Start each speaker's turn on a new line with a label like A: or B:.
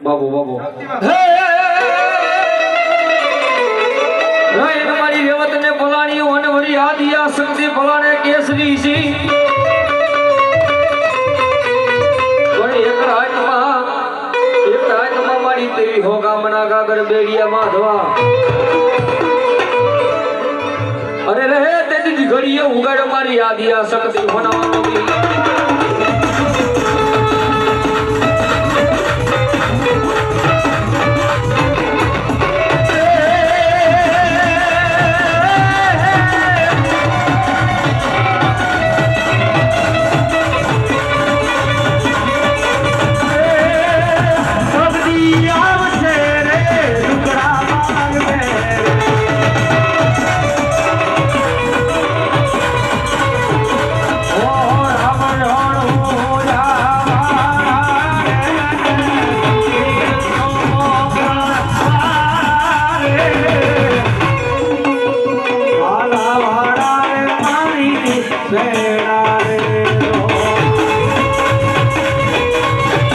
A: બાબુ બાબુ તમારી રેવત ને પલાણી અને વળી આદિયા શક્તિ પલાણે કેસરી સી એક રાતમાં મારી તેરી હોગામણા ગાગર બેડિયા માધવા અરે રહે તેજી ઘડીએ ઉગાડ મારી આદિયા શક્તિ હોનાવાનો